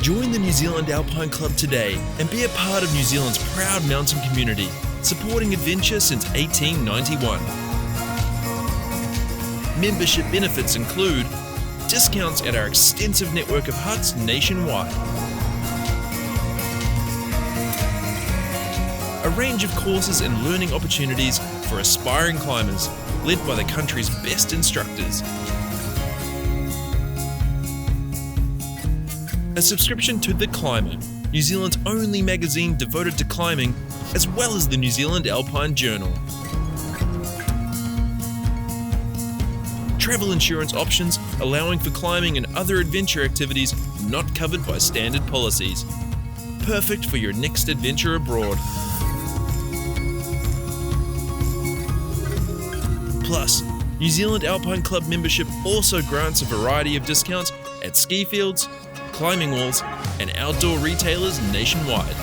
Join the New Zealand Alpine Club today and be a part of New Zealand's proud mountain community, supporting adventure since 1891. Membership benefits include discounts at our extensive network of huts nationwide, a range of courses and learning opportunities for aspiring climbers, led by the country's best instructors, a subscription to The Climber, New Zealand's only magazine devoted to climbing, as well as the New Zealand Alpine Journal. Travel insurance options allowing for climbing and other adventure activities not covered by standard policies. Perfect for your next adventure abroad. Plus, New Zealand Alpine Club membership also grants a variety of discounts at ski fields, climbing walls, and outdoor retailers nationwide.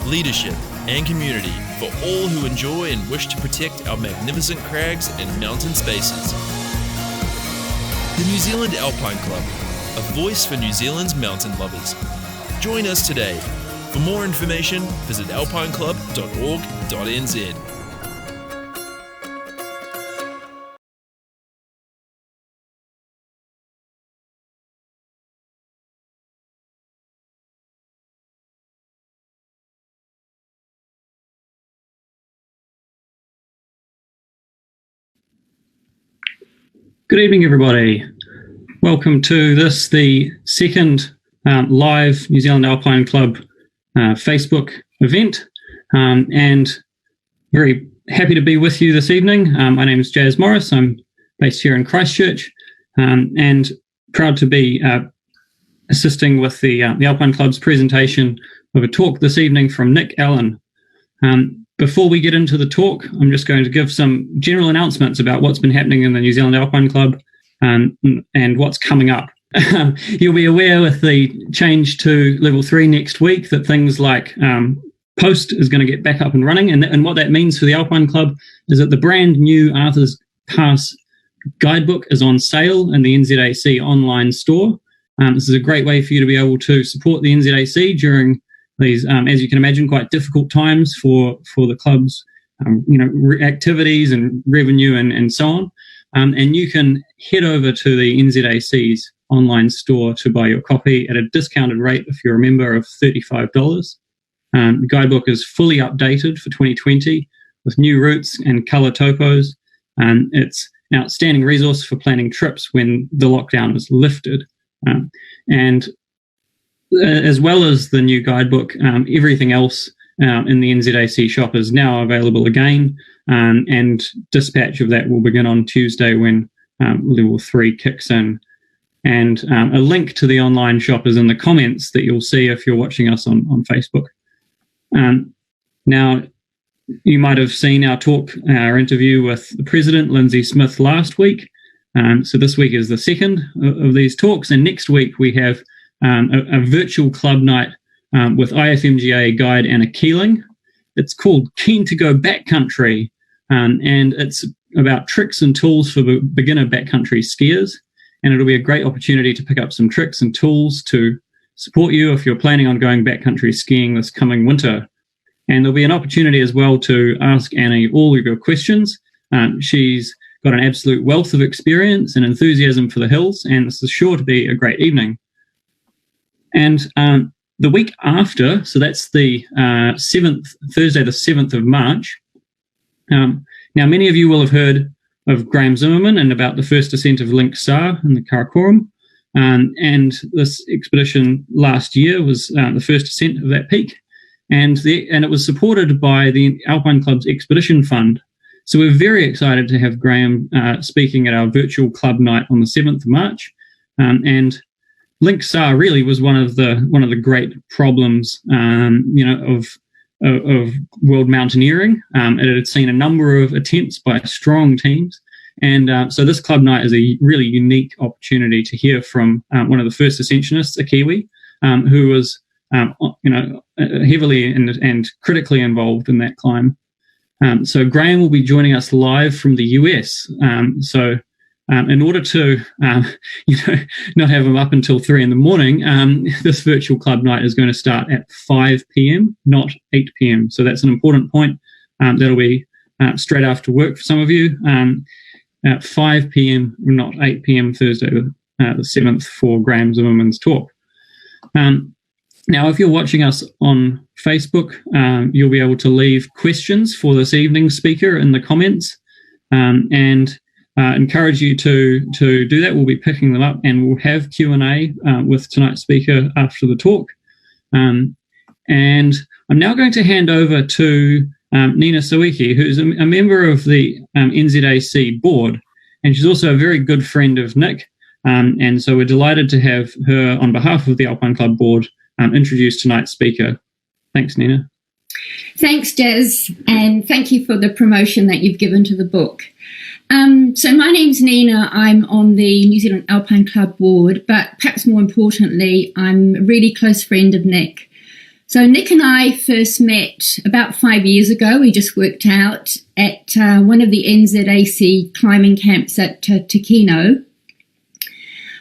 Leadership and community for all who enjoy and wish to protect our magnificent crags and mountain spaces. The New Zealand Alpine Club, a voice for New Zealand's mountain lovers. Join us today. For more information, visit alpineclub.org.nz. Good evening, everybody. Welcome to this, the second live New Zealand Alpine Club Facebook event, and very happy to be with you this evening. My name is Jazz Morris. I'm based here in Christchurch, and proud to be assisting with the Alpine Club's presentation of a talk this evening from Nick Allen. Before we get into the talk, I'm just going to give some general announcements about what's been happening in the New Zealand Alpine Club and what's coming up. You'll be aware with the change to level 3 next week that things like Post is going to get back up and running. And what that means for the Alpine Club is that the brand new Arthur's Pass guidebook is on sale in the NZAC online store. This is a great way for you to be able to support the NZAC during these, as you can imagine, quite difficult times for the club's activities and revenue and so on. And you can head over to the NZAC's online store to buy your copy at a discounted rate, if you're a member, of $35. The guidebook is fully updated for 2020 with new routes and colour topos. It's an outstanding resource for planning trips when the lockdown is lifted. And as well as the new guidebook, everything else in the NZAC shop is now available again, and dispatch of that will begin on Tuesday when level 3 kicks in. And a link to the online shop is in the comments that you'll see if you're watching us on Facebook. Now, you might have seen our interview with the President, Lindsay Smith, last week. So this week is the second of these talks, and next week we have a virtual club night with IFMGA guide Anna Keeling. It's called Keen to Go Backcountry, and it's about tricks and tools for beginner backcountry skiers. And it'll be a great opportunity to pick up some tricks and tools to support you if you're planning on going backcountry skiing this coming winter. And there'll be an opportunity as well to ask Annie all of your questions. She's got an absolute wealth of experience and enthusiasm for the hills, and this is sure to be a great evening. And the week after, so that's the Thursday the 7th of March. Now, many of you will have heard of Graham Zimmerman and about the first ascent of Link Sar in the Karakoram. And this expedition last year was the first ascent of that peak. And it was supported by the Alpine Club's Expedition Fund. So we're very excited to have Graham speaking at our virtual club night on the 7th of March. And Link Sar really was one of the great problems, of world mountaineering. It had seen a number of attempts by strong teams, and so this club night is a really unique opportunity to hear from one of the first ascensionists, a Kiwi, who was heavily and critically involved in that climb. So Graham will be joining us live from the US. So in order to not have them up until 3 a.m, this virtual club night is going to start at 5 p.m, not 8 p.m. So that's an important point. That'll be straight after work for some of you, at 5 p.m, not 8 p.m, Thursday, the 7th, for Graham Zimmerman's talk. Now, if you're watching us on Facebook, you'll be able to leave questions for this evening's speaker in the comments, and encourage you to do that. We'll be picking them up, and we'll have Q&A with tonight's speaker after the talk. And I'm now going to hand over to Nina Sawicki, who's a member of the NZAC board, and she's also a very good friend of Nick. And so we're delighted to have her, on behalf of the Alpine Club board, introduce tonight's speaker. Thanks, Nina. Thanks, Des, and thank you for the promotion that you've given to the book. So my name's Nina. I'm on the New Zealand Alpine Club board, but perhaps more importantly, I'm a really close friend of Nick. So Nick and I first met about 5 years ago. We just worked out at one of the NZAC climbing camps at Takino.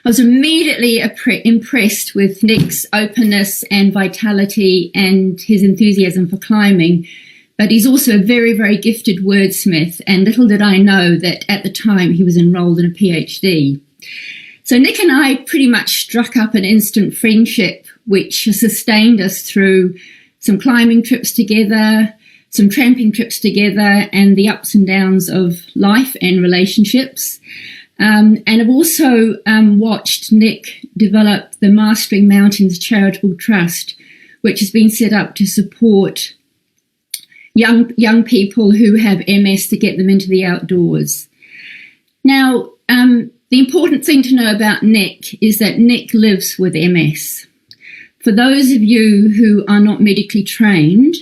I was immediately impressed with Nick's openness and vitality and his enthusiasm for climbing. But he's also a very, very gifted wordsmith, and little did I know that at the time he was enrolled in a PhD. So Nick and I pretty much struck up an instant friendship, which sustained us through some climbing trips together, some tramping trips together, and the ups and downs of life and relationships. And I've also watched Nick develop the Mastering Mountains Charitable Trust, which has been set up to support young people who have MS to get them into the outdoors. Now, the important thing to know about Nick is that Nick lives with MS. For those of you who are not medically trained,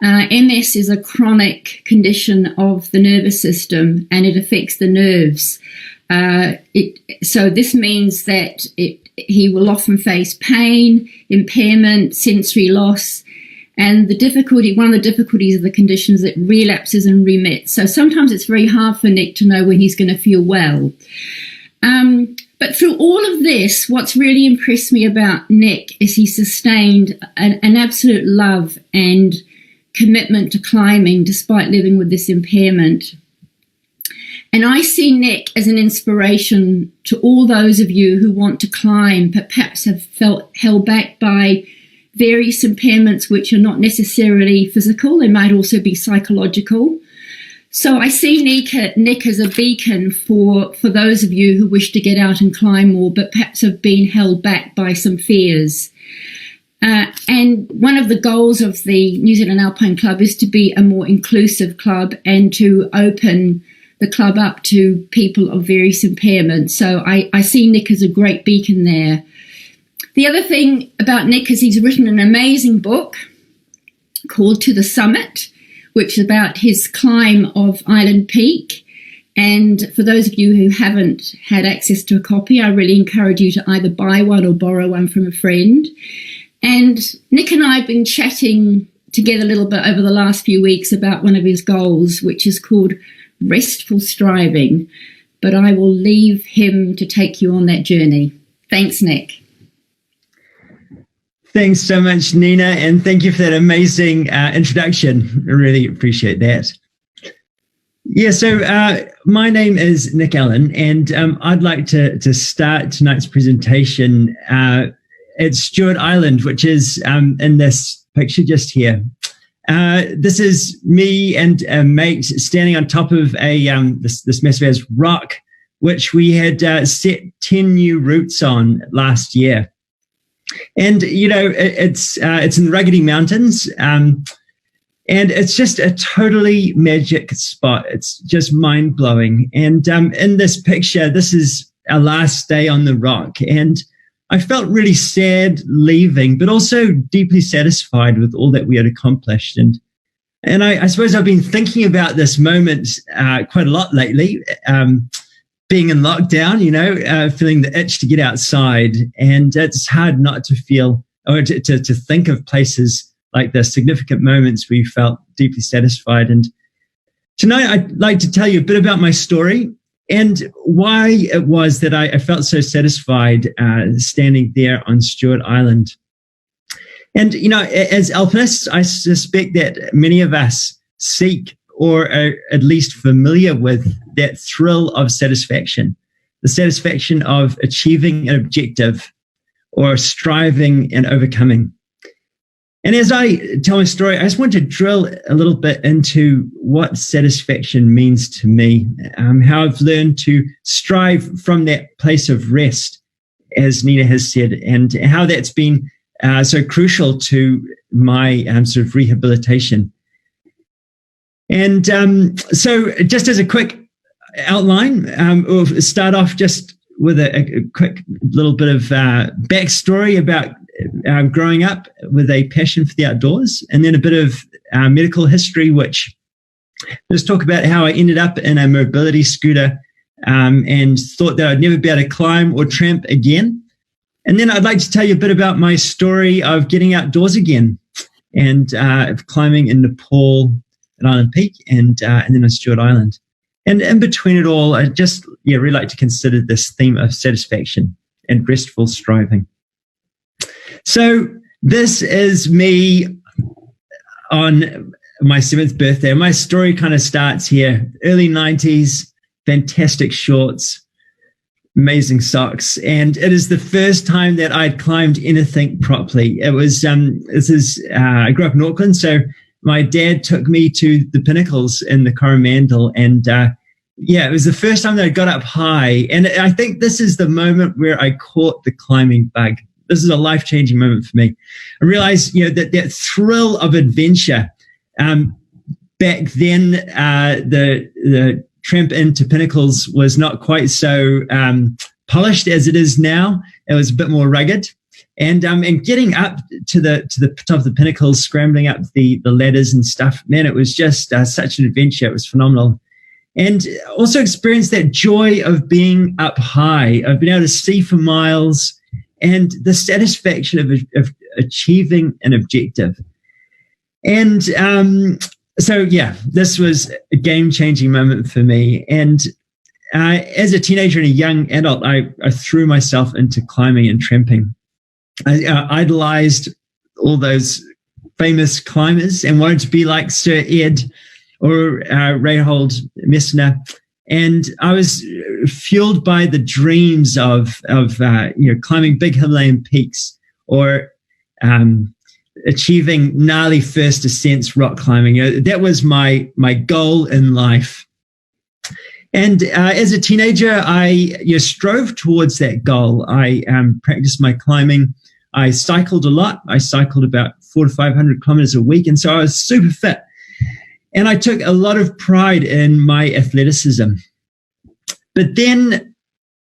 MS is a chronic condition of the nervous system, and it affects the nerves. So this means that he will often face pain, impairment, sensory loss, and one of the difficulties of the condition is that relapses and remits. So sometimes it's very hard for Nick to know when he's going to feel well. But through all of this, what's really impressed me about Nick is he sustained an absolute love and commitment to climbing despite living with this impairment. And I see Nick as an inspiration to all those of you who want to climb, but perhaps have felt held back by various impairments which are not necessarily physical. They might also be psychological. So I see Nick as a beacon for those of you who wish to get out and climb more, but perhaps have been held back by some fears. And one of the goals of the New Zealand Alpine Club is to be a more inclusive club and to open the club up to people of various impairments. So I see Nick as a great beacon there. The other thing about Nick is he's written an amazing book called To the Summit, which is about his climb of Island Peak. And for those of you who haven't had access to a copy, I really encourage you to either buy one or borrow one from a friend. And Nick and I have been chatting together a little bit over the last few weeks about one of his goals, which is called Restful Striving. But I will leave him to take you on that journey. Thanks, Nick. Thanks so much, Nina, and thank you for that amazing introduction. I really appreciate that. Yeah, so my name is Nick Allen, and I'd like to start tonight's presentation at Stewart Island, which is in this picture just here. This is me and a mate standing on top of this massive rock, which we had set 10 new routes on last year. And, you know, it's in the Ruggedy Mountains, and it's just a totally magic spot. It's just mind-blowing. And in this picture, this is our last day on the rock. And I felt really sad leaving, but also deeply satisfied with all that we had accomplished. And I suppose I've been thinking about this moment quite a lot lately. Being in lockdown, you know, feeling the itch to get outside. And it's hard not to feel or to think of places like this, significant moments we felt deeply satisfied. And tonight I'd like to tell you a bit about my story and why it was that I felt so satisfied standing there on Stewart Island. And, as alpinists, I suspect that many of us seek or are at least familiar with that thrill of satisfaction, the satisfaction of achieving an objective or striving and overcoming. And as I tell my story, I just want to drill a little bit into what satisfaction means to me, how I've learned to strive from that place of rest, as Nina has said, and how that's been so crucial to my sort of rehabilitation. And so just as a quick outline, we'll start off just with a quick little bit of backstory about growing up with a passion for the outdoors, and then a bit of medical history, which let's talk about how I ended up in a mobility scooter and thought that I'd never be able to climb or tramp again. And then I'd like to tell you a bit about my story of getting outdoors again and of climbing in Nepal at Island Peak and then on Stewart Island. And in between it all, I just really like to consider this theme of satisfaction and restful striving. So this is me on my 7th birthday. My story kind of starts here, early 90s, fantastic shorts, amazing socks. And it is the first time that I'd climbed anything properly. It was, I grew up in Auckland, so my dad took me to the pinnacles in the Coromandel, and it was the first time that I got up high. And I think this is the moment where I caught the climbing bug. This is a life-changing moment for me. I realized, that thrill of adventure. Back then, the tramp into pinnacles was not quite so polished as it is now. It was a bit more rugged. And getting up to the top of the pinnacles, scrambling up the ladders and stuff, man, it was just such an adventure. It was phenomenal. And also experienced that joy of being up high, of being able to see for miles, and the satisfaction of achieving an objective. And this was a game-changing moment for me. And as a teenager and a young adult, I threw myself into climbing and tramping. I idolized all those famous climbers and wanted to be like Sir Ed or Reinhold Messner. And I was fueled by the dreams of climbing big Himalayan peaks or achieving gnarly first ascents rock climbing. That was my goal in life. And as a teenager, I strove towards that goal. I practiced my climbing. I cycled a lot. I cycled about 400 to 500 kilometers a week. And so I was super fit. And I took a lot of pride in my athleticism. But then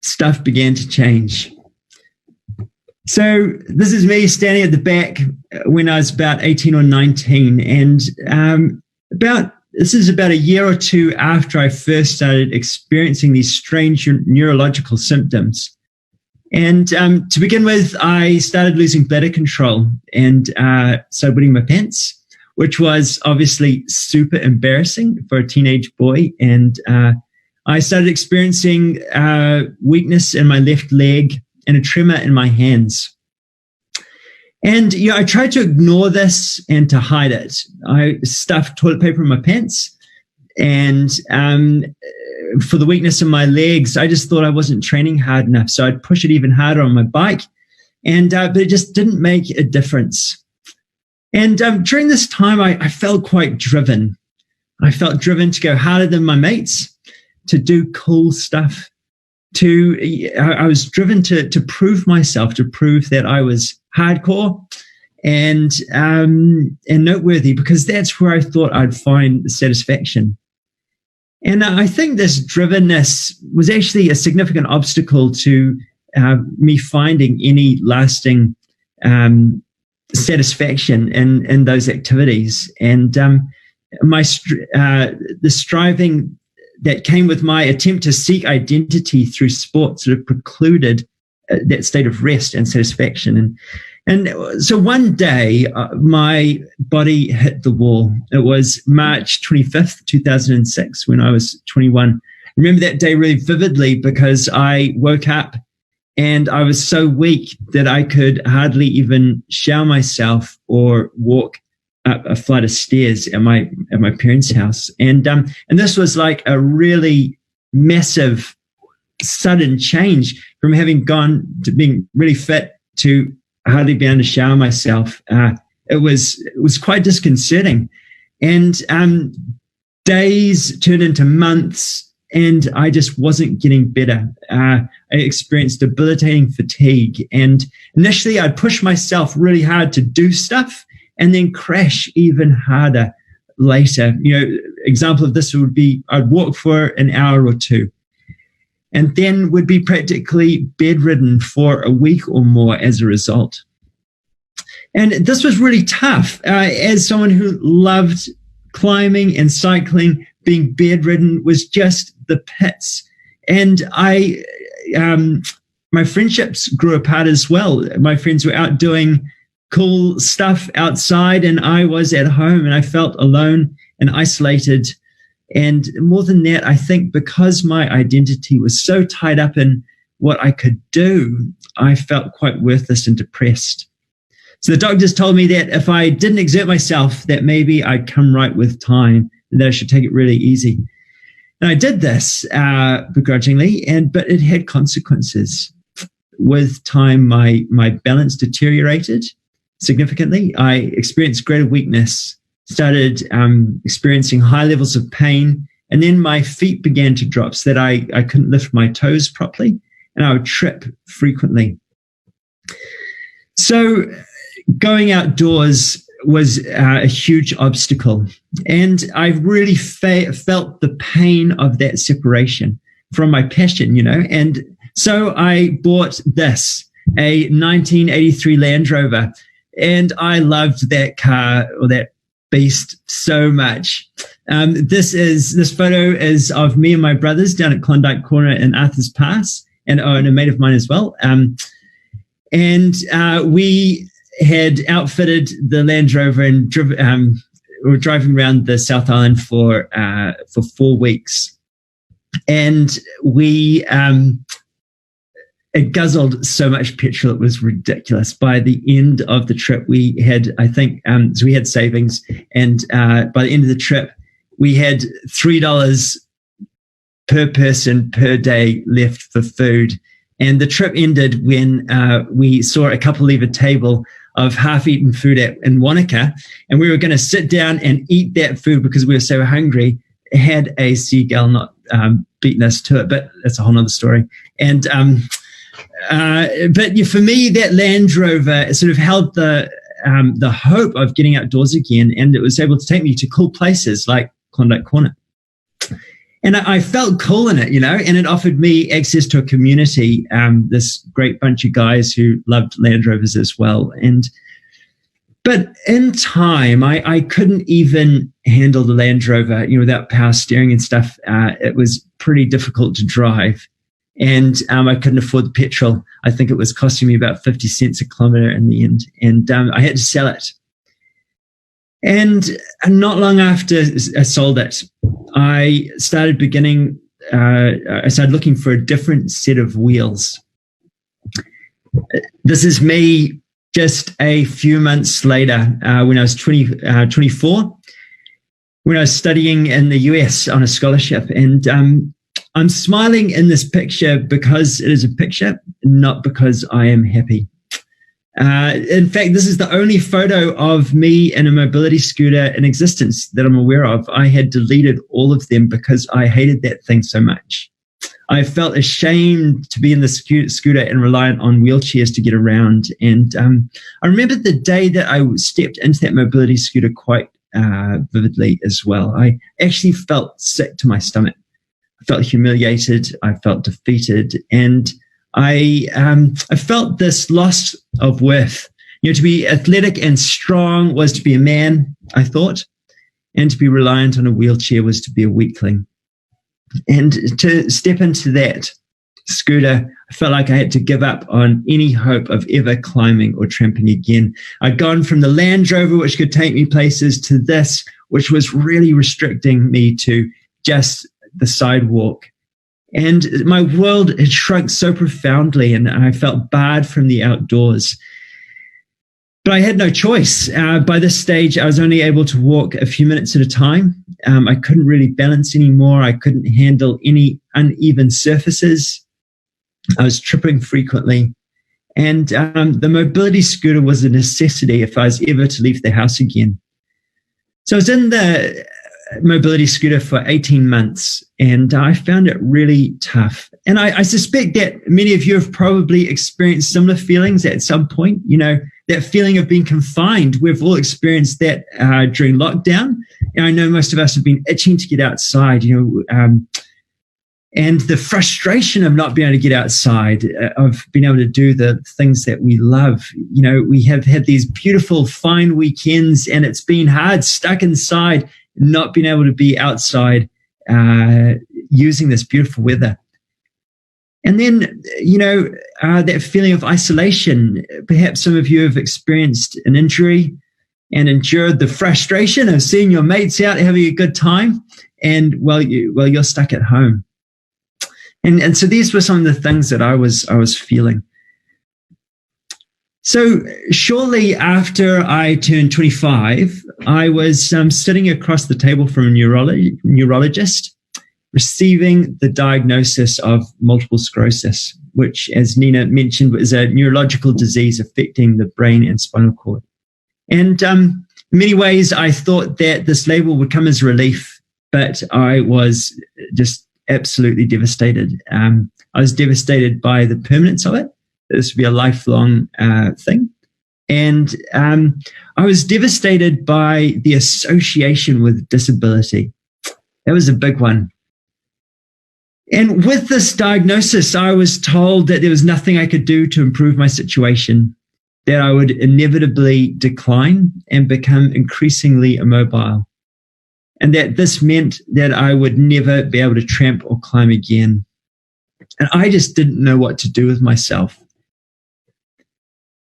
stuff began to change. So this is me standing at the back when I was about 18 or 19. And this is about a year or two after I first started experiencing these strange neurological symptoms. And to begin with, I started losing bladder control and started wetting my pants, which was obviously super embarrassing for a teenage boy. And I started experiencing weakness in my left leg and a tremor in my hands. And I tried to ignore this and to hide it. I stuffed toilet paper in my pants, and for the weakness in my legs, I just thought I wasn't training hard enough, so I'd push it even harder on my bike, but it just didn't make a difference. And during this time, I felt quite driven. I felt driven to go harder than my mates, to do cool stuff. I was driven to prove myself, to prove that I was hardcore and noteworthy, because that's where I thought I'd find satisfaction. And I think this drivenness was actually a significant obstacle to me finding any lasting satisfaction in those activities. And the striving that came with my attempt to seek identity through sport sort of precluded that state of rest and satisfaction. And so one day, my body hit the wall. It was March 25th, 2006, when I was 21. remember that day really vividly because I woke up and I was so weak that I could hardly even shower myself or walk up a flight of stairs at my parents' house. And this was like a really massive, sudden change from having gone to being really fit to hardly being able to shower myself. It was quite disconcerting, and days turned into months. And I just wasn't getting better. I experienced debilitating fatigue. And initially, I'd push myself really hard to do stuff and then crash even harder later. Example of this would be I'd walk for an hour or two and then would be practically bedridden for a week or more as a result. And this was really tough. As someone who loved climbing and cycling, being bedridden was just the pits. And my friendships grew apart as well. My friends were out doing cool stuff outside and I was at home, and I felt alone and isolated. And more than that, I think because my identity was so tied up in what I could do, I felt quite worthless and depressed. So the doctors told me that if I didn't exert myself, that maybe I'd come right with time, and that I should take it really easy. And I did this begrudgingly, but it had consequences. With time, my balance deteriorated significantly. I experienced greater weakness, started experiencing high levels of pain, and then my feet began to drop so that I couldn't lift my toes properly, and I would trip frequently. So going outdoors was a huge obstacle. And I really felt the pain of that separation from my passion, And so I bought this, a 1983 Land Rover. And I loved that car, or that beast, so much. This photo is of me and my brothers down at Klondike Corner in Arthur's Pass, and a mate of mine as well. We had outfitted the Land Rover and were driving around the South Island for 4 weeks, and it guzzled so much petrol it was ridiculous. By the end of the trip, we had so we had savings, and by the end of the trip, we had $3 per person per day left for food. And the trip ended when we saw a couple leave a table of half-eaten food in Wanaka, and we were going to sit down and eat that food because we were so hungry. Had a seagull not beaten us to it, but that's a whole other story. And but for me, that Land Rover sort of held the hope of getting outdoors again, and it was able to take me to cool places like Klondike Corner. And I felt cool in it, and it offered me access to a community, this great bunch of guys who loved Land Rovers as well. But in time, I couldn't even handle the Land Rover, without power steering and stuff. It was pretty difficult to drive, and I couldn't afford the petrol. I think it was costing me about 50 cents a kilometer in the end, and I had to sell it. And not long after I sold it, I started looking for a different set of wheels. This is me just a few months later, when I was 24, when I was studying in the US on a scholarship. And I'm smiling in this picture because it is a picture, not because I am happy. In fact, this is the only photo of me in a mobility scooter in existence that I'm aware of. I had deleted all of them because I hated that thing so much. I felt ashamed to be in the scooter and reliant on wheelchairs to get around. And I remember the day that I stepped into that mobility scooter quite vividly as well. I actually felt sick to my stomach. I felt humiliated. I felt defeated. And I felt this loss of worth. To be athletic and strong was to be a man, I thought, and to be reliant on a wheelchair was to be a weakling. And to step into that scooter, I felt like I had to give up on any hope of ever climbing or tramping again. I'd gone from the Land Rover, which could take me places, to this, which was really restricting me to just the sidewalk And my world had shrunk so profoundly, and I felt barred from the outdoors. But I had no choice. By this stage, I was only able to walk a few minutes at a time. I couldn't really balance anymore. I couldn't handle any uneven surfaces. I was tripping frequently. And the mobility scooter was a necessity if I was ever to leave the house again. So I was in the mobility scooter for 18 months, and I found it really tough. And I suspect that many of you have probably experienced similar feelings at some point. You know, that feeling of being confined. We've all experienced that during lockdown. And I know most of us have been itching to get outside, and the frustration of not being able to get outside, of being able to do the things that we love. You know, we have had these beautiful, fine weekends, and it's been hard, stuck inside, not being able to be outside using this beautiful weather. And then, that feeling of isolation. Perhaps some of you have experienced an injury and endured the frustration of seeing your mates out having a good time, and you're stuck at home. And so these were some of the things that I was feeling. So shortly after I turned 25, I was sitting across the table from a neurologist, receiving the diagnosis of multiple sclerosis, which, as Nina mentioned, is a neurological disease affecting the brain and spinal cord. And in many ways, I thought that this label would come as relief, but I was just absolutely devastated. I was devastated by the permanence of it. This would be a lifelong thing. And I was devastated by the association with disability. That was a big one. And with this diagnosis, I was told that there was nothing I could do to improve my situation, that I would inevitably decline and become increasingly immobile, and that this meant that I would never be able to tramp or climb again. And I just didn't know what to do with myself.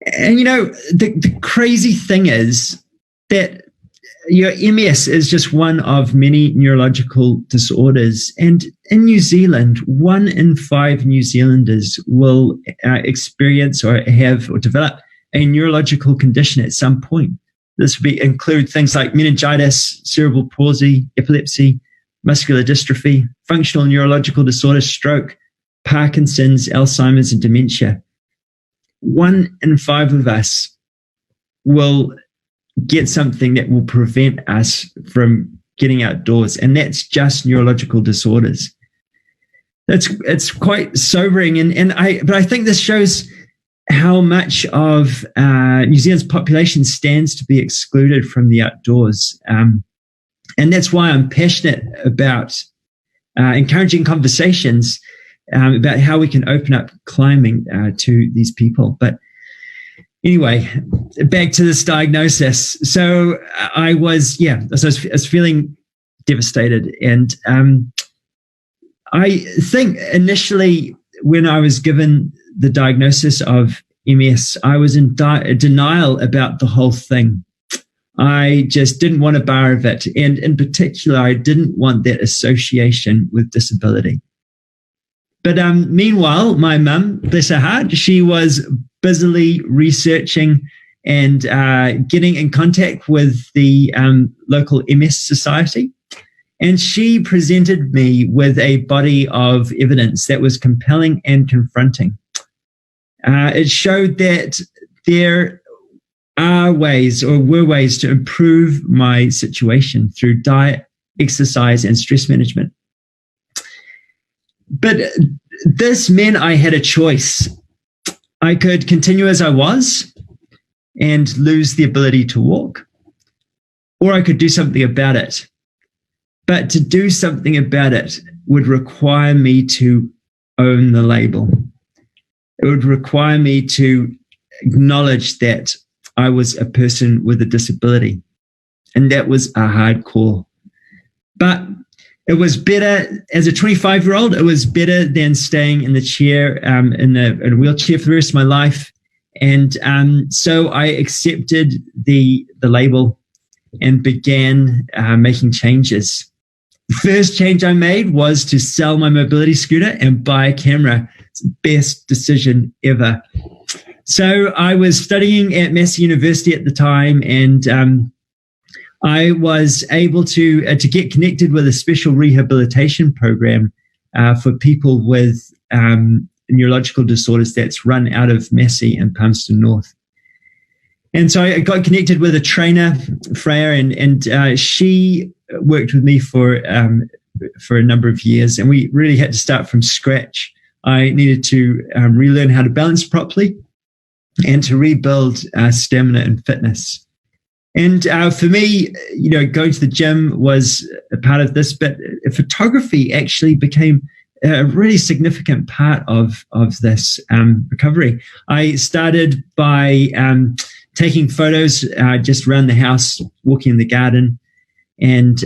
And, the crazy thing is that your MS is just one of many neurological disorders. And in New Zealand, 1 in 5 New Zealanders will experience or have or develop a neurological condition at some point. This would include things like meningitis, cerebral palsy, epilepsy, muscular dystrophy, functional neurological disorders, stroke, Parkinson's, Alzheimer's, and dementia. 1 in 5 of us will get something that will prevent us from getting outdoors, and that's just neurological disorders. It's quite sobering, but I think this shows how much of New Zealand's population stands to be excluded from the outdoors, and that's why I'm passionate about encouraging conversations about how we can open up climbing to these people. But anyway, back to this diagnosis. So I was feeling devastated. And I think initially when I was given the diagnosis of MS, I was in denial about the whole thing. I just didn't want a bar of it. And in particular, I didn't want that association with disability. But meanwhile, my mum, bless her heart, she was busily researching and getting in contact with the local MS Society. And she presented me with a body of evidence that was compelling and confronting. It showed that there were ways to improve my situation through diet, exercise, and stress management. But this meant I had a choice. I could continue as I was and lose the ability to walk, or I could do something about it. But to do something about it would require me to own the label. It would require me to acknowledge that I was a person with a disability. And that was a hard call. But it was better, as a 25-year-old, it was better than staying in the chair, in a wheelchair for the rest of my life. And so I accepted the label and began making changes. The first change I made was to sell my mobility scooter and buy a camera. It's the best decision ever. So I was studying at Massey University at the time, and I was able to get connected with a special rehabilitation program for people with neurological disorders that's run out of Massey and Palmerston North. And so I got connected with a trainer, Freya, and she worked with me for a number of years, and we really had to start from scratch. I needed to relearn how to balance properly and to rebuild stamina and fitness. And for me, going to the gym was a part of this, but photography actually became a really significant part of this recovery. I started by taking photos just around the house, walking in the garden, and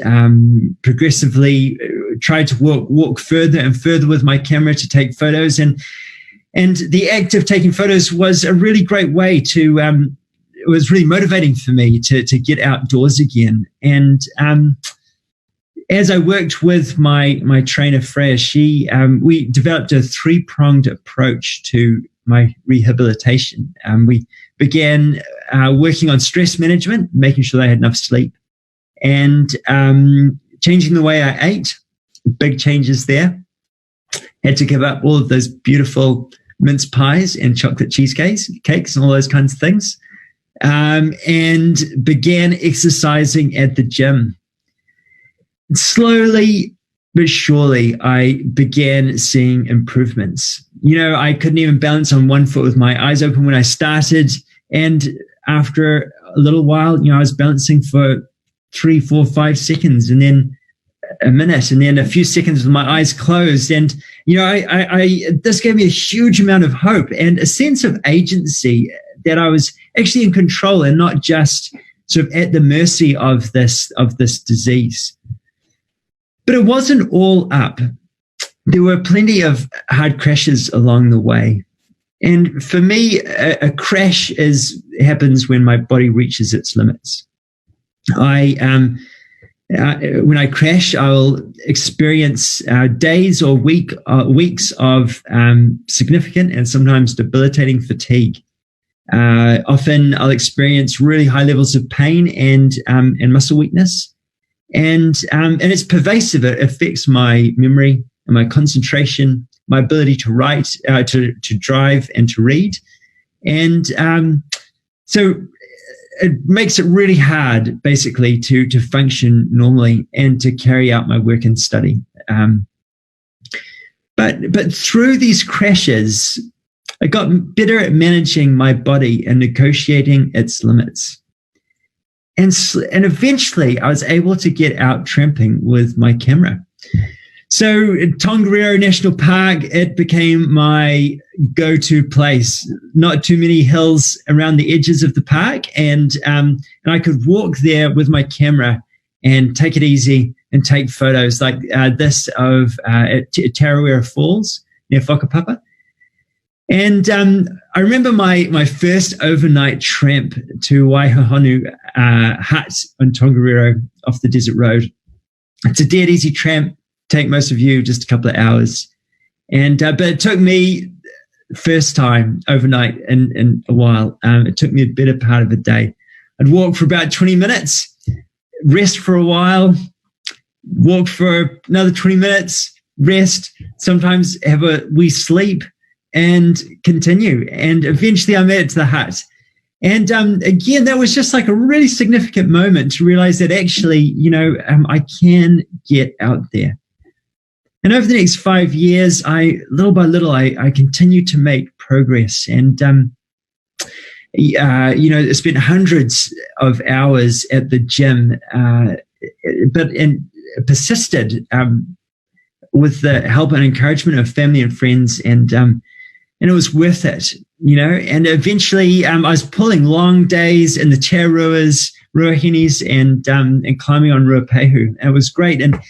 progressively tried to walk further and further with my camera to take photos. And the act of taking photos was a really great way to, it was really motivating for me to get outdoors again. And as I worked with my trainer, Freya, we developed a 3-pronged approach to my rehabilitation. We began working on stress management, making sure that I had enough sleep, and changing the way I ate. Big changes there. Had to give up all of those beautiful mince pies and chocolate cheesecakes and all those kinds of things, and began exercising at the gym. Slowly but surely, I began seeing improvements. I couldn't even balance on one foot with my eyes open when I started. And after a little while, I was balancing for 3, 4, 5 seconds, and then a minute, and then a few seconds with my eyes closed. And, this gave me a huge amount of hope and a sense of agency, that I was actually in control and not just sort of at the mercy of this disease. But it wasn't all up. There were plenty of hard crashes along the way. And for me, a crash happens when my body reaches its limits. When I crash, I'll experience days or weeks of significant and sometimes debilitating fatigue. Often I'll experience really high levels of pain and muscle weakness. And it's pervasive. It affects my memory and my concentration, my ability to write, to drive, and to read. And so it makes it really hard, basically, to function normally and to carry out my work and study. But through these crashes, I got better at managing my body and negotiating its limits. And eventually, I was able to get out tramping with my camera. So Tongariro National Park, it became my go-to place. Not too many hills around the edges of the park, and I could walk there with my camera and take it easy and take photos like this of at Tarawera Falls near Whakapapa. And I remember my first overnight tramp to Waihahonu hut on Tongariro off the desert road. It's a dead easy tramp. Take most of you just a couple of hours. And but it took me first time overnight in a while. It took me a better part of a day. I'd walk for about 20 minutes, rest for a while, walk for another 20 minutes, rest, sometimes have a wee sleep, and continue. And eventually I made it to the hut. And again, that was just like a really significant moment to realize that actually, I can get out there. And over the next 5 years, little by little, I continue to make progress. And, I spent hundreds of hours at the gym, but persisted with the help and encouragement of family and friends. And it was worth it, and eventually I was pulling long days in the charuas, ruahenis, and climbing on Ruapehu. It was great. And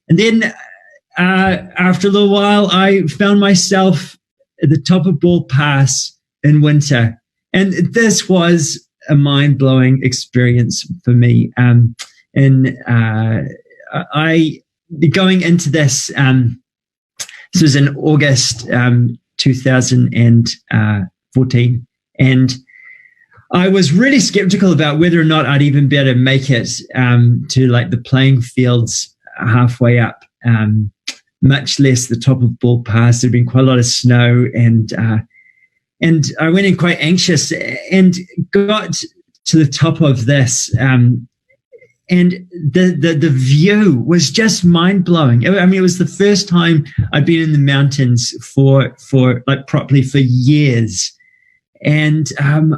then after a little while, I found myself at the top of Ball Pass in winter. And this was a mind-blowing experience for me. I going into this, this was in August 2014, and I was really skeptical about whether or not I'd even be able to make it to like the playing fields halfway up, much less the top of Ball Pass. There'd been quite a lot of snow, and I went in quite anxious and got to the top of this, and the view was just mind blowing. I mean, it was the first time I'd been in the mountains for like properly for years. And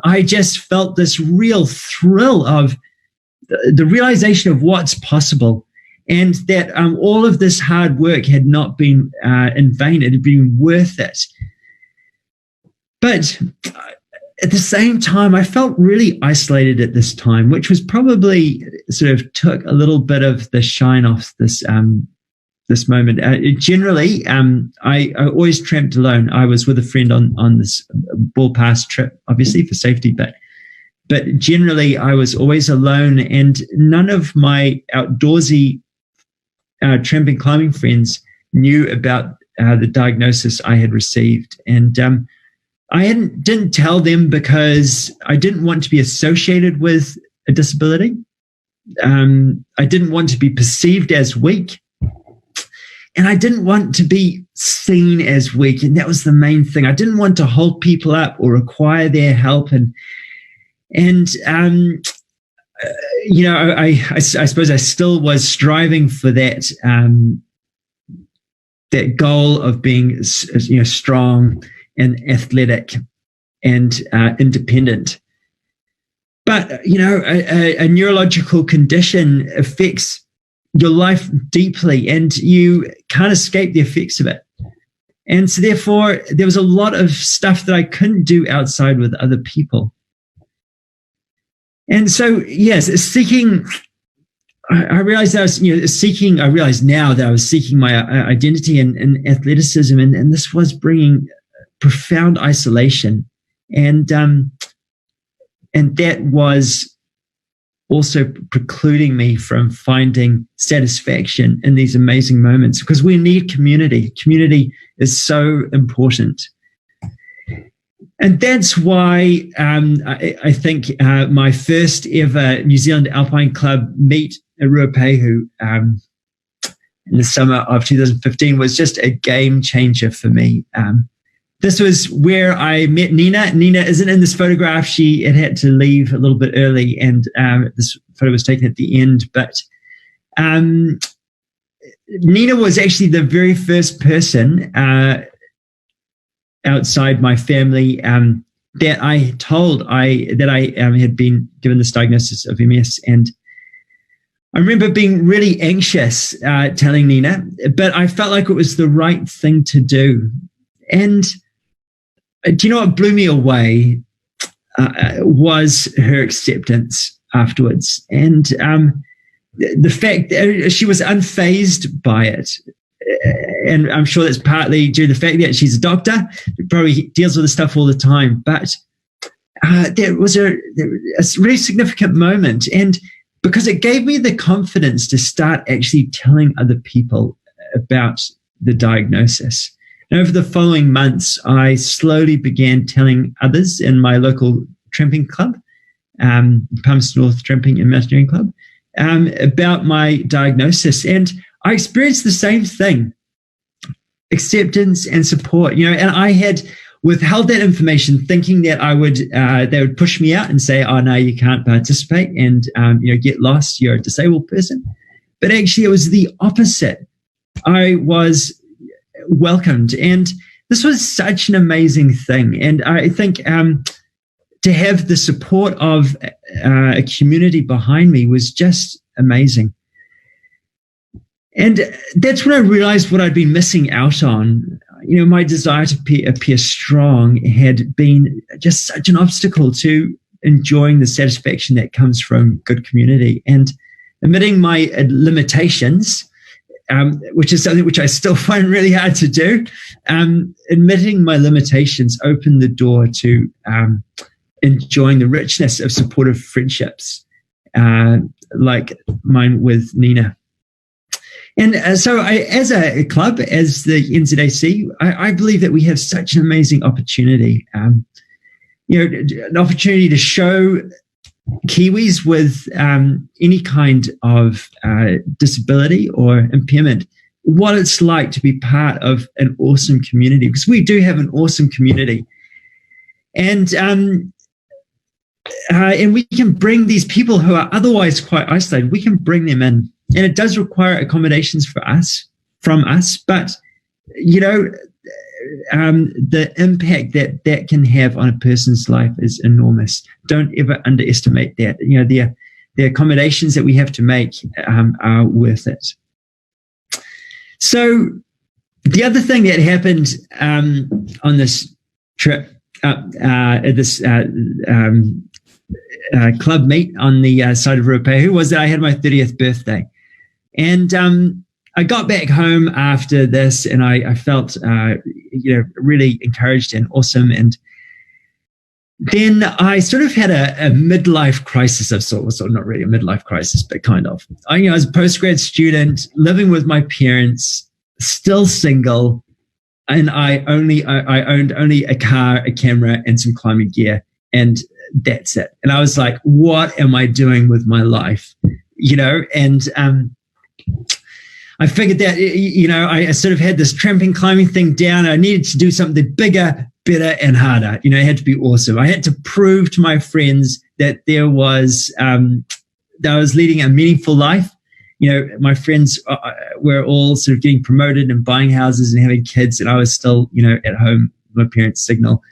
I just felt this real thrill of the realization of what's possible, and that all of this hard work had not been in vain. It had been worth it. But at the same time, I felt really isolated at this time, which was probably sort of took a little bit of the shine off this this moment. Generally, I always tramped alone. I was with a friend on this Ball Pass trip, obviously for safety, but generally I was always alone, and none of my outdoorsy tramping climbing friends knew about the diagnosis I had received. And I didn't tell them because I didn't want to be associated with a disability. I didn't want to be perceived as weak. And I didn't want to be seen as weak. And that was the main thing. I didn't want to hold people up or require their help. And you know, I suppose I still was striving for that, that goal of being, you know, strong and athletic and independent. But, you know, a neurological condition affects your life deeply, and you can't escape the effects of it. And so therefore, there was a lot of stuff that I couldn't do outside with other people. And so, yes, I realized that I was, I realize now that I was seeking my identity in athleticism, and this was bringing profound isolation. And that was also precluding me from finding satisfaction in these amazing moments, because we need community. Community is so important. And that's why I think my first ever New Zealand Alpine Club meet at Ruapehu in the summer of 2015 was just a game changer for me. This was where I met Nina. Nina isn't in this photograph. She had to leave a little bit early, and this photo was taken at the end. But Nina was actually the very first person outside my family that I told that I had been given this diagnosis of MS. And I remember being really anxious telling Nina, but I felt like it was the right thing to do. And do you know what blew me away was her acceptance afterwards, and the fact that she was unfazed by it. And I'm sure that's partly due to the fact that she's a doctor, probably deals with this stuff all the time. But there was a really significant moment, and because it gave me the confidence to start actually telling other people about the diagnosis. And over the following months, I slowly began telling others in my local tramping club, Palmerston North Tramping and Mountaineering Club, about my diagnosis. And I experienced the same thing, acceptance and support. And I had withheld that information, thinking that they would push me out and say, "Oh no, you can't participate," and get lost. You're a disabled person. But actually, it was the opposite. I was welcomed, and this was such an amazing thing. And I think to have the support of a community behind me was just amazing. And that's when I realized what I'd been missing out on. My desire to appear strong had been just such an obstacle to enjoying the satisfaction that comes from good community. And admitting my limitations, which is something which I still find really hard to do, admitting my limitations opened the door to enjoying the richness of supportive friendships like mine with Nina. And so as a club, as the NZAC, I believe that we have such an amazing opportunity, an opportunity to show Kiwis with any kind of disability or impairment what it's like to be part of an awesome community, because we do have an awesome community. And we can bring these people who are otherwise quite isolated, we can bring them in. And it does require accommodations from us, but the impact that can have on a person's life is enormous. Don't ever underestimate that. The accommodations that we have to make are worth it. So the other thing that happened on this trip, at this club meet on the side of Ruapehu, was that I had my 30th birthday. And I got back home after this, and I felt, really encouraged and awesome. And then I sort of had a midlife crisis of sorts. Well, not really a midlife crisis, but kind of. I was a postgrad student, living with my parents, still single, and I owned only a car, a camera, and some climbing gear, and that's it. And I was like, what am I doing with my life? And I figured that, I sort of had this tramping climbing thing down. I needed to do something bigger, better, and harder. It had to be awesome. I had to prove to my friends that that I was leading a meaningful life. My friends were all sort of getting promoted and buying houses and having kids, and I was still, at home, my parents single.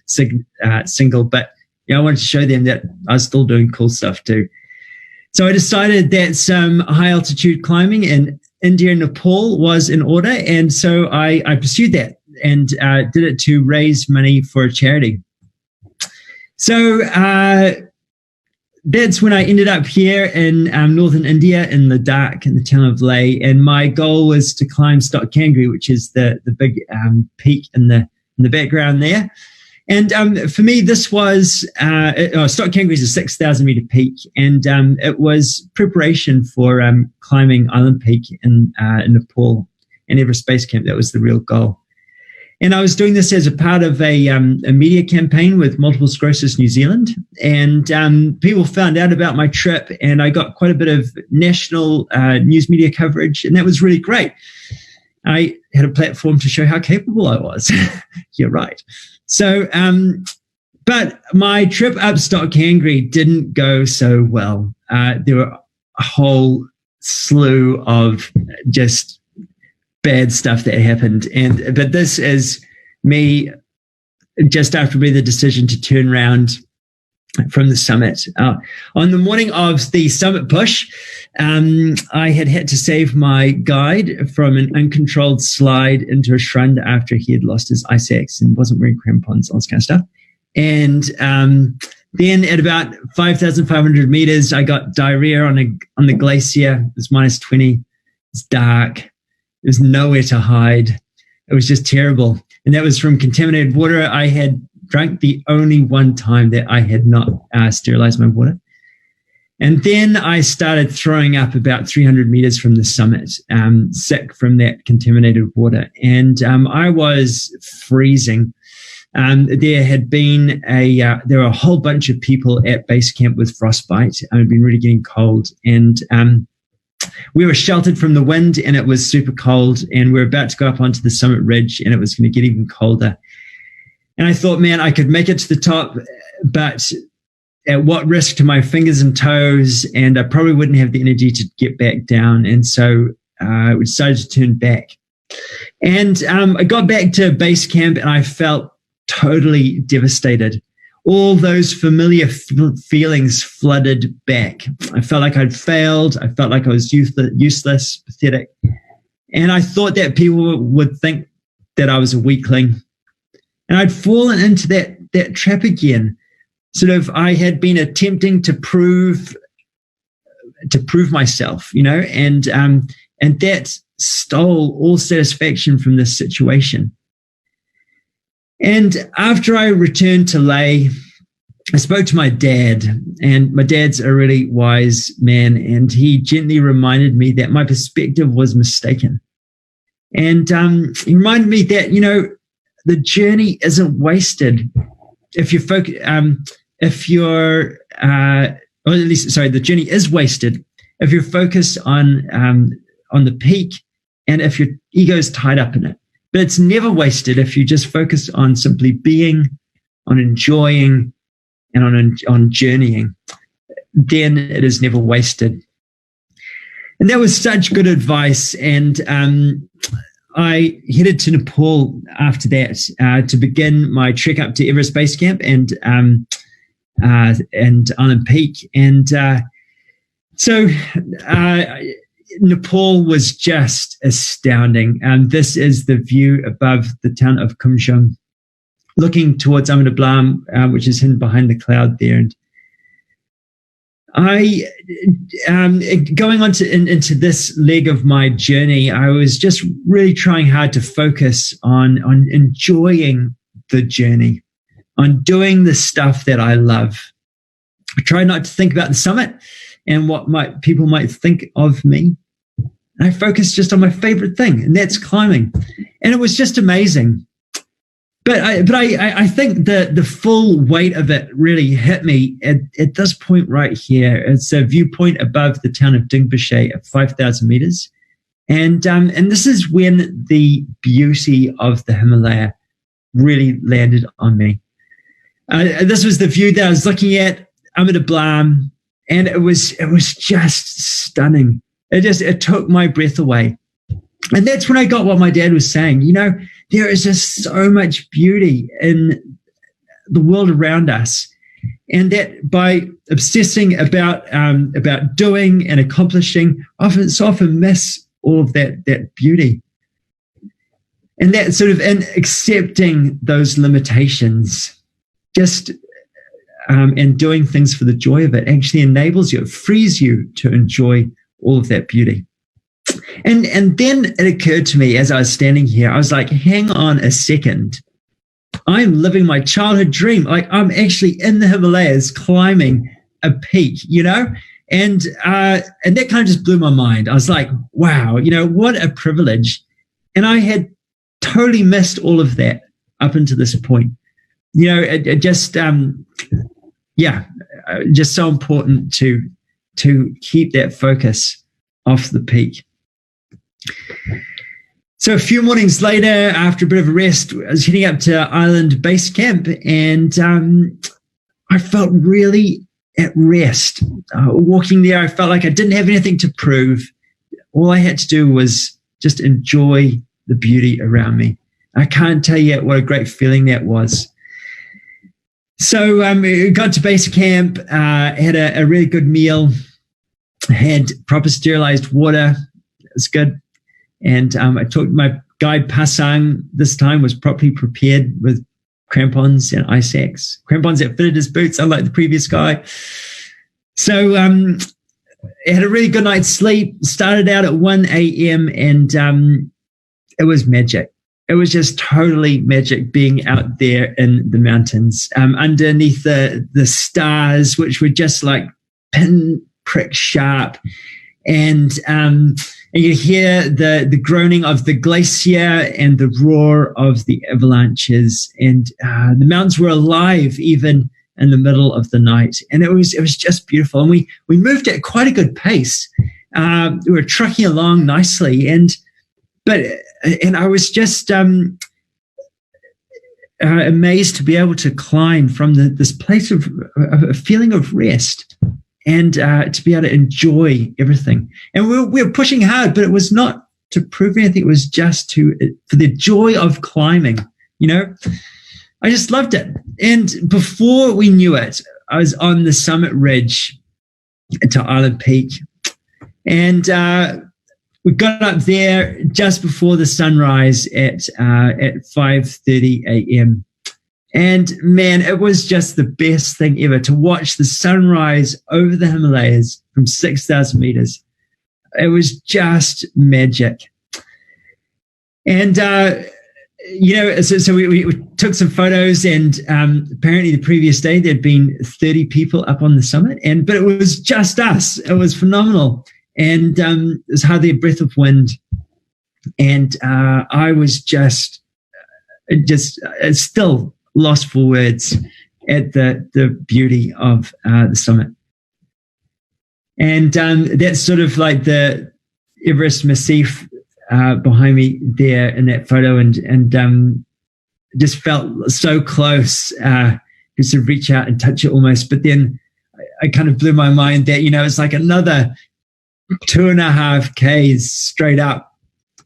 But I wanted to show them that I was still doing cool stuff too. So I decided that some high altitude climbing in India and Nepal was in order. And so I pursued that and did it to raise money for a charity. So that's when I ended up here in northern India in Ladakh, in the town of Leh. And my goal was to climb Stock Kangri, which is the big peak in the background there. And for me, this was Stock Kangri is a 6,000 meter peak, and it was preparation for climbing Island Peak in Nepal and Everest Base Camp. That was the real goal. And I was doing this as a part of a media campaign with Multiple Sclerosis New Zealand, and people found out about my trip, and I got quite a bit of national news media coverage, and that was really great. I had a platform to show how capable I was. You're right. So, but my trip up Stock Kangri didn't go so well. There were a whole slew of just bad stuff that happened. But this is me just after made the decision to turn around from the summit. On the morning of the summit push, I had to save my guide from an uncontrolled slide into a schrund after he had lost his ice axe and wasn't wearing crampons, all this kind of stuff. And then at about 5,500 meters, I got diarrhea on the glacier. It was minus 20. It's dark. There was nowhere to hide. It was just terrible. And that was from contaminated water I had drank the only one time that I had not sterilized my water. And then I started throwing up about 300 meters from the summit, sick from that contaminated water. And I was freezing. There were a whole bunch of people at base camp with frostbite. It had been really getting cold. And we were sheltered from the wind, and it was super cold. And we were about to go up onto the summit ridge, and it was going to get even colder. And I thought, man, I could make it to the top, but at what risk to my fingers and toes? And I probably wouldn't have the energy to get back down. And so we decided to turn back. And I got back to base camp, and I felt totally devastated. All those familiar feelings flooded back. I felt like I'd failed. I felt like I was useless, pathetic. And I thought that people would think that I was a weakling. And I'd fallen into that trap again. Sort of, I had been attempting to prove myself, and that stole all satisfaction from this situation. And after I returned to Leh, I spoke to my dad, and my dad's a really wise man, and he gently reminded me that my perspective was mistaken. And he reminded me that, the journey isn't wasted if you focus, the journey is wasted if you're focused on the peak and if your ego is tied up in it. But it's never wasted if you just focus on simply being, on enjoying, and on journeying. Then it is never wasted. And that was such good advice. And I headed to Nepal after that to begin my trek up to Everest Base Camp and Island Peak. And so Nepal was just astounding. This is the view above the town of Kumjung, looking towards Amadablam, which is hidden behind the cloud there. And going on into this leg of my journey, I was just really trying hard to focus on enjoying the journey, on doing the stuff that I love. I try not to think about the summit and what people might think of me. And I focused just on my favorite thing, and that's climbing. And it was just amazing. But I think the full weight of it really hit me at this point right here. It's a viewpoint above the town of Dingbashay at 5,000 meters. And this is when the beauty of the Himalaya really landed on me. This was the view that I was looking at, Amadablam, and it was just stunning. It took my breath away. And that's when I got what my dad was saying. There is just so much beauty in the world around us. And that by obsessing about doing and accomplishing, often miss all of that beauty. And that sort of in accepting those limitations, just and doing things for the joy of it actually enables you, it frees you to enjoy all of that beauty. And then it occurred to me as I was standing here, I was like, hang on a second. I'm living my childhood dream. Like, I'm actually in the Himalayas climbing a peak, and that kind of just blew my mind. I was like, wow, what a privilege. And I had totally missed all of that up until this point. It just, just so important to keep that focus off the peak. So a few mornings later, after a bit of a rest, I was heading up to Island Base Camp, and I felt really at rest. Walking there, I felt like I didn't have anything to prove. All I had to do was just enjoy the beauty around me. I can't tell you what a great feeling that was. So got to base camp, had a really good meal, had proper sterilized water. It was good. And I took my guide Pasang this time was properly prepared with crampons and ice axe. Crampons that fitted his boots, unlike the previous guy. So I had a really good night's sleep, started out at 1 a.m. and it was magic. It was just totally magic being out there in the mountains, underneath the stars, which were just like pinprick sharp. And you hear the groaning of the glacier and the roar of the avalanches. And the mountains were alive even in the middle of the night. And it was just beautiful. And we moved at quite a good pace. We were trucking along nicely. And I was just amazed to be able to climb from this place of a feeling of rest and to be able to enjoy everything. And we were pushing hard, but it was not to prove anything. It was just for the joy of climbing, I just loved it. And before we knew it, I was on the summit ridge to Island Peak. And we got up there just before the sunrise at 5:30 a.m. And man, it was just the best thing ever to watch the sunrise over the Himalayas from 6,000 meters. It was just magic. And so we took some photos, and apparently the previous day there'd been 30 people up on the summit, but it was just us. It was phenomenal, and it was hardly a breath of wind, and I was just still lost for words at the beauty of the summit. And that's sort of like the Everest Massif behind me there in that photo, and just felt so close just to reach out and touch it almost. But then I kind of blew my mind that, it's like another 2.5 Ks straight up,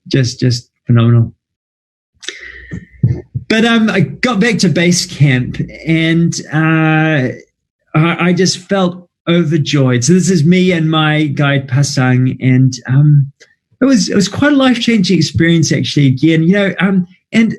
just phenomenal. But I got back to base camp, and I just felt overjoyed. So this is me and my guide Pasang, and it was quite a life-changing experience actually. Again, and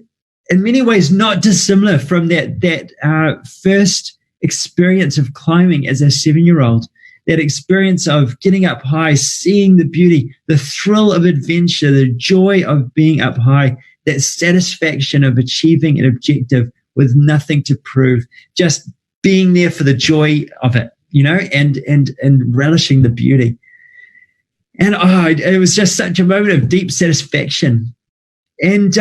in many ways not dissimilar from that first experience of climbing as a 7-year-old. That experience of getting up high, seeing the beauty, the thrill of adventure, the joy of being up high, that satisfaction of achieving an objective with nothing to prove, just being there for the joy of it, and relishing the beauty. And it was just such a moment of deep satisfaction. And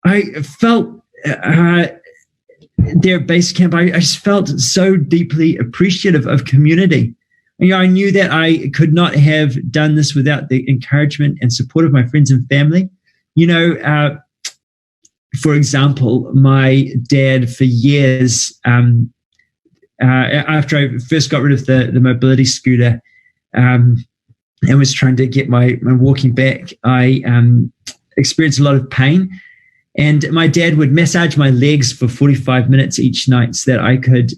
I felt there at base camp, I just felt so deeply appreciative of community. I knew that I could not have done this without the encouragement and support of my friends and family. For example, my dad for years, after I first got rid of the mobility scooter and was trying to get my walking back, I experienced a lot of pain. And my dad would massage my legs for 45 minutes each night so that I could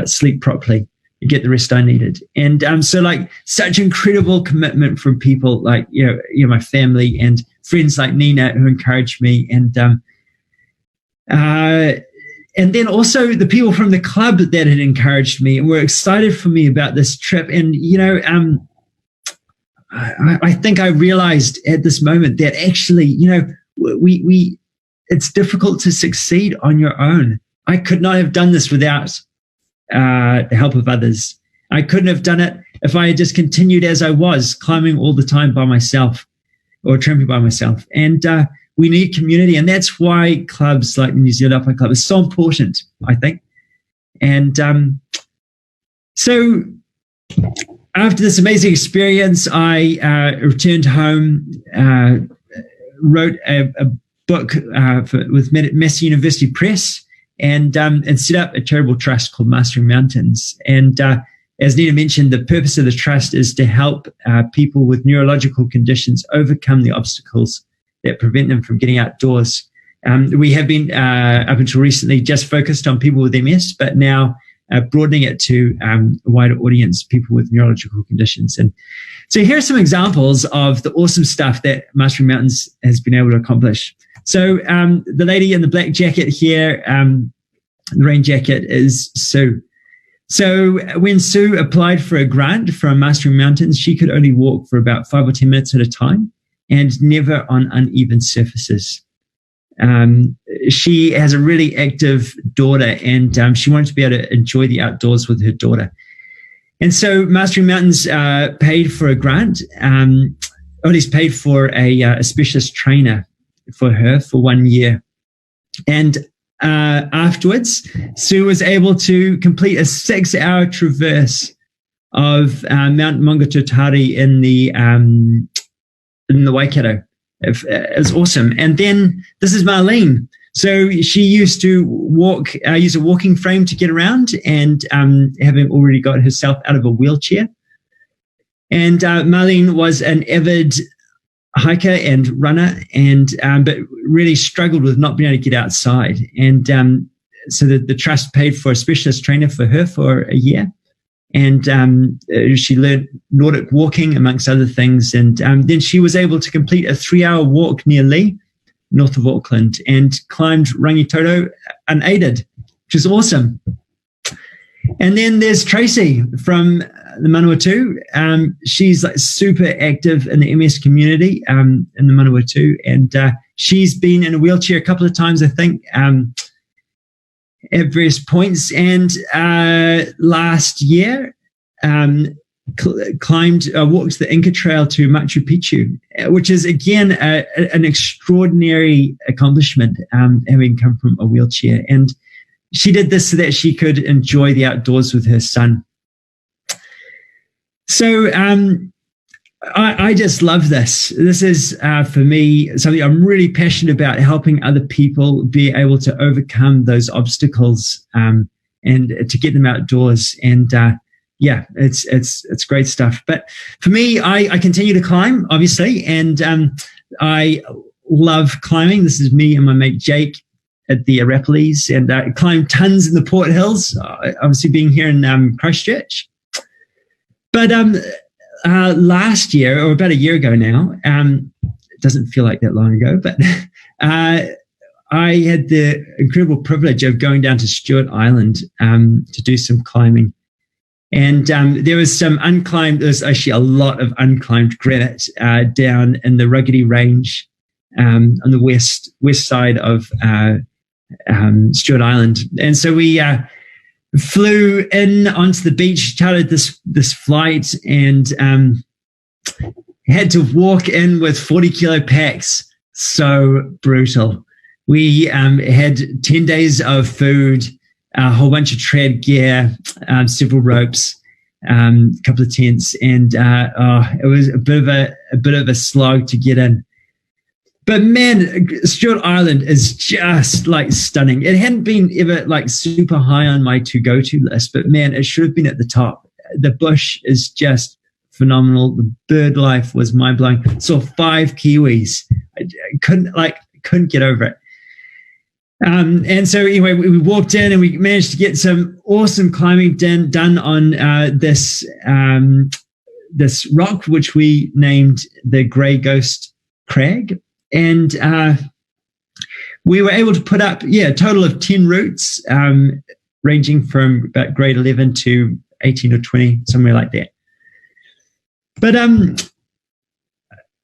sleep properly, get the rest I needed. And so like such incredible commitment from people like, my family and friends like Nina who encouraged me. And then also the people from the club that had encouraged me and were excited for me about this trip. And, I think I realized at this moment that actually, it's difficult to succeed on your own. I could not have done this without the help of others. I couldn't have done it if I had just continued as I was, climbing all the time by myself or tramping by myself. And we need community, and that's why clubs like the New Zealand Alpine Club is so important, I think. And so after this amazing experience, I returned home, wrote a book with Massey University Press, and set up a charitable trust called Mastering Mountains. And as Nina mentioned, the purpose of the trust is to help people with neurological conditions overcome the obstacles that prevent them from getting outdoors. We have been, up until recently, just focused on people with MS, but now broadening it to a wider audience, people with neurological conditions. And so here are some examples of the awesome stuff that Mastering Mountains has been able to accomplish. So the lady in the black jacket here, the rain jacket, is Sue. So when Sue applied for a grant from Mastering Mountains, she could only walk for about 5 or 10 minutes at a time and never on uneven surfaces. She has a really active daughter, and she wanted to be able to enjoy the outdoors with her daughter. And so Mastering Mountains paid for a grant, or at least paid for a specialist trainer for her for 1 year. And afterwards, Sue was able to complete a 6-hour traverse of Mount Maungatautari in the Waikato. It was awesome. And then this is Marlene. So she used to walk, use a walking frame to get around, and having already got herself out of a wheelchair. And Marlene was an avid hiker and runner, and but really struggled with not being able to get outside. And so the trust paid for a specialist trainer for her for a year. And she learned Nordic walking, amongst other things. And then she was able to complete a 3-hour walk near Lee, north of Auckland, and climbed Rangitoto unaided, which is awesome. And then there's Tracy from the Manawatu. She's like super active in the MS community in the Manawatu, and she's been in a wheelchair a couple of times, I think, at various points. And last year, walked the Inca Trail to Machu Picchu, which is, again, an extraordinary accomplishment, having come from a wheelchair. And she did this so that she could enjoy the outdoors with her son. So I just love this. This is, for me, something I'm really passionate about, helping other people be able to overcome those obstacles and to get them outdoors. And yeah, it's great stuff. But for me, I continue to climb, obviously, and I love climbing. This is me and my mate Jake at the Arapiles, and I climb tons in the Port Hills, obviously being here in Christchurch. But last year, or about a year ago now, it doesn't feel like that long ago, but I had the incredible privilege of going down to Stewart Island to do some climbing. And there was actually a lot of unclimbed granite down in the Ruggedy Range on the west side of Stewart Island. And so we flew in onto the beach, chartered this flight, and had to walk in with 40-kilo packs. So brutal. We had 10 days of food, a whole bunch of trad gear, several ropes, a couple of tents, and it was a bit of a slog to get in. But man, Stewart Island is just like stunning. It hadn't been ever like super high on my to-go-to list, but man, it should have been at the top. The bush is just phenomenal. The bird life was mind-blowing. Saw 5 kiwis. I couldn't get over it. And so anyway, we walked in and we managed to get some awesome climbing done on this rock, which we named the Grey Ghost Crag. And we were able to put up, a total of 10 routes, ranging from about grade 11 to 18 or 20, somewhere like that. But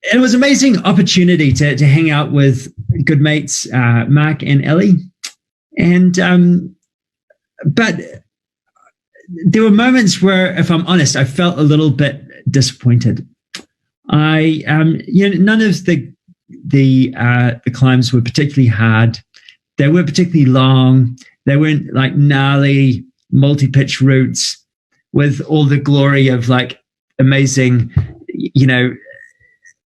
it was an amazing opportunity to hang out with good mates, Mark and Ellie. And but there were moments where, if I'm honest, I felt a little bit disappointed. None of the climbs were particularly hard. They weren't particularly long. They weren't like gnarly multi-pitch routes with all the glory of like amazing,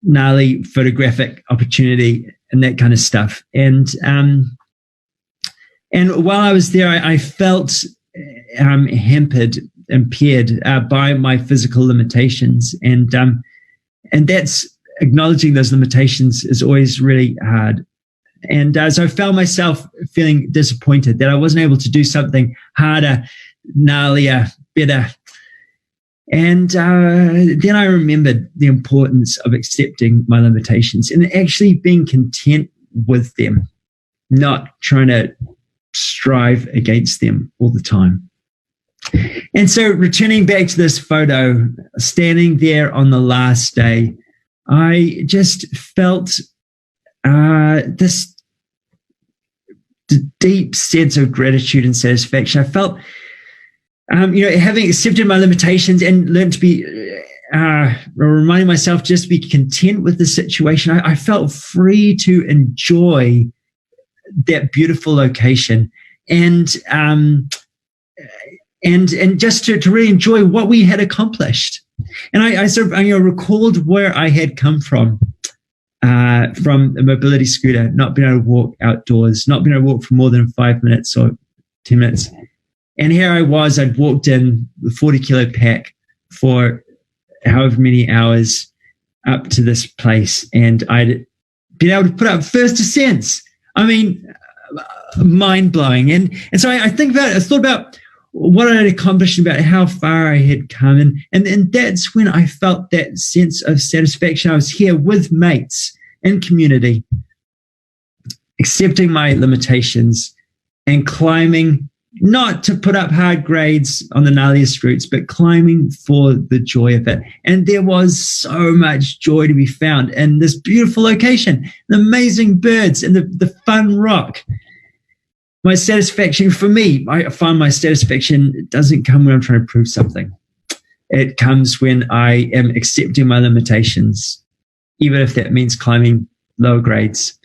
gnarly photographic opportunity and that kind of stuff. And while I was there, I felt impaired by my physical limitations, and that's acknowledging those limitations is always really hard. And so I found myself feeling disappointed that I wasn't able to do something harder, gnarlier, better. And then I remembered the importance of accepting my limitations and actually being content with them, not trying to strive against them all the time. And so returning back to this photo, standing there on the last day, I just felt this deep sense of gratitude and satisfaction. I felt, having accepted my limitations and learned to be, reminding myself just to be content with the situation, I felt free to enjoy that beautiful location and just to really enjoy what we had accomplished. And I sort of recalled where I had come from a mobility scooter, not being able to walk outdoors, not being able to walk for more than 5 minutes or 10 minutes. And here I was, I'd walked in the 40-kilo pack for however many hours up to this place, and I'd been able to put up first descents. I mean, mind-blowing. And so I think about it, I thought about what I had accomplished, about how far I had come. And that's when I felt that sense of satisfaction. I was here with mates in community, accepting my limitations and climbing not to put up hard grades on the gnarliest routes, but climbing for the joy of it. And there was so much joy to be found in this beautiful location, the amazing birds and the fun rock. My satisfaction for me, I find my satisfaction doesn't come when I'm trying to prove something. It comes when I am accepting my limitations, even if that means climbing lower grades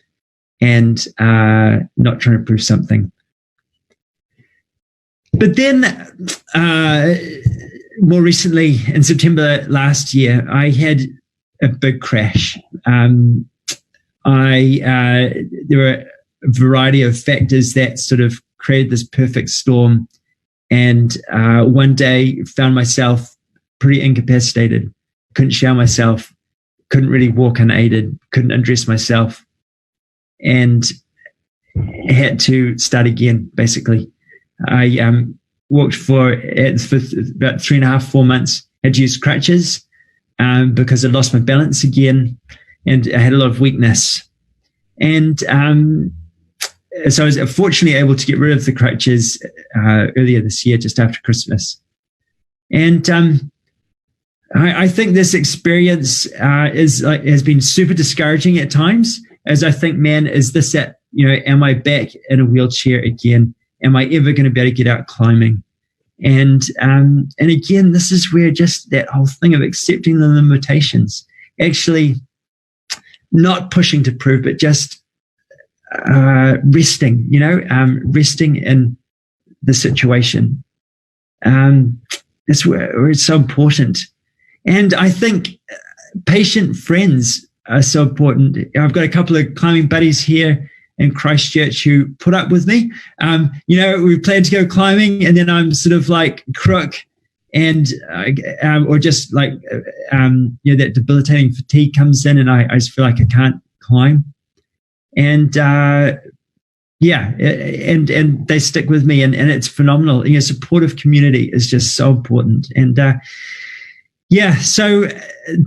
and not trying to prove something. But then, more recently, in September last year, I had a big crash. There were a variety of factors that sort of created this perfect storm. And one day found myself pretty incapacitated, couldn't shower myself, couldn't really walk unaided, couldn't undress myself, and had to start again, basically. I walked for about 3.5, 4 months, had to use crutches because I lost my balance again and I had a lot of weakness. And so I was fortunately able to get rid of the crutches earlier this year, just after Christmas. And I think this experience has been super discouraging at times, as I think, man, is this that, am I back in a wheelchair again? Am I ever going to be able to get out climbing? And again, this is where just that whole thing of accepting the limitations, actually not pushing to prove, but just resting, resting in the situation. That's where it's so important. And I think patient friends are so important. I've got a couple of climbing buddies here in Christchurch who put up with me. We planned to go climbing and then I'm sort of like crook and, or just like, that debilitating fatigue comes in and I just feel like I can't climb. And, and they stick with me and it's phenomenal. Supportive community is just so important. And, so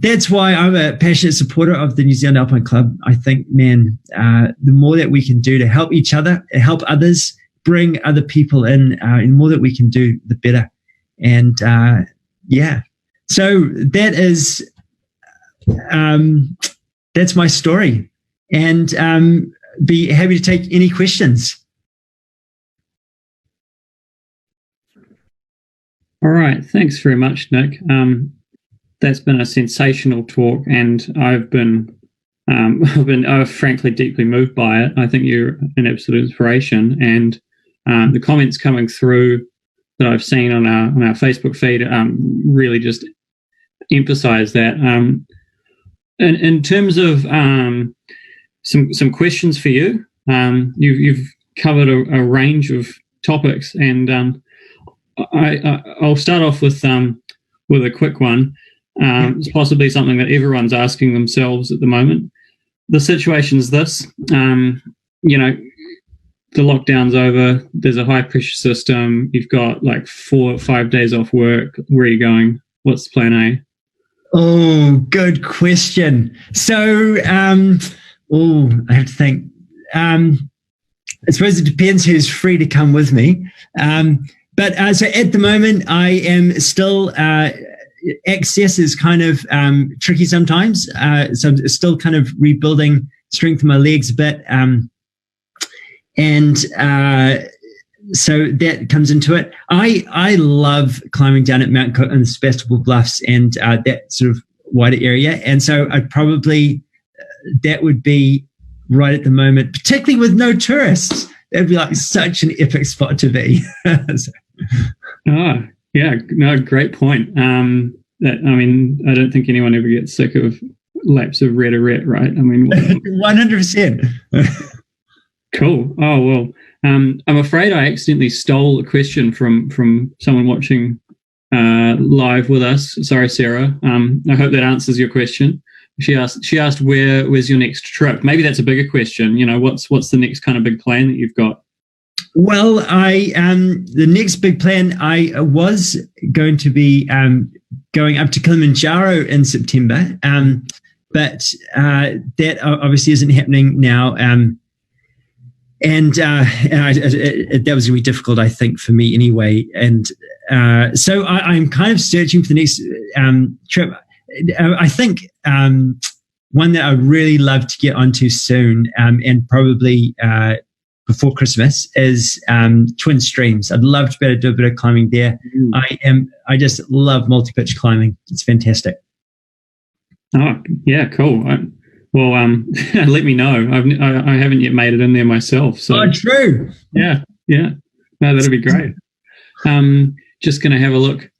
that's why I'm a passionate supporter of the New Zealand Alpine Club. I think, man, the more that we can do to help each other, help others, bring other people in, the more that we can do, the better. And so that is, that's my story. And be happy to take any questions. All right. Thanks very much, Nick. That's been a sensational talk, and I've been frankly deeply moved by it. I think you're an absolute inspiration, and the comments coming through that I've seen on our Facebook feed really just emphasize that. In terms of some questions for you, you've covered a range of topics, and I'll start off with a quick one. It's possibly something that everyone's asking themselves at the moment. The situation is this, the lockdown's over, there's a high pressure system, you've got like 4 or 5 days off work, where are you going? What's plan A? Oh, good question. So, I have to think. I suppose it depends who's free to come with me. But so at the moment, I am still... access is kind of tricky sometimes. So I'm still kind of rebuilding strength in my legs a bit. So that comes into it. I love climbing down at Mount Cook and the Sebastopol Bluffs and that sort of wider area. And so I'd probably, that would be right at the moment, particularly with no tourists. That'd be like such an epic spot to be. Yeah, no, great point. I don't think anyone ever gets sick of laps of rhetoric, right? 100%. Cool. Oh, well, I'm afraid I accidentally stole a question from someone watching live with us. Sorry, Sarah. I hope that answers your question. She asked where's your next trip? Maybe that's a bigger question. What's the next kind of big plan that you've got? Well, the next big plan, I was going to be going up to Kilimanjaro in September, but that obviously isn't happening now. that was going to be difficult, I think, for me anyway. And so I'm kind of searching for the next trip. I think one that I'd really love to get onto soon, and probably before Christmas, is Twin Streams. I'd love to be able to do a bit of climbing there. I just love multi-pitch climbing. It's fantastic. Oh, yeah, cool. Let me know. I haven't yet made it in there myself. So. Oh, true. Yeah. No, that'd be great. Just going to have a look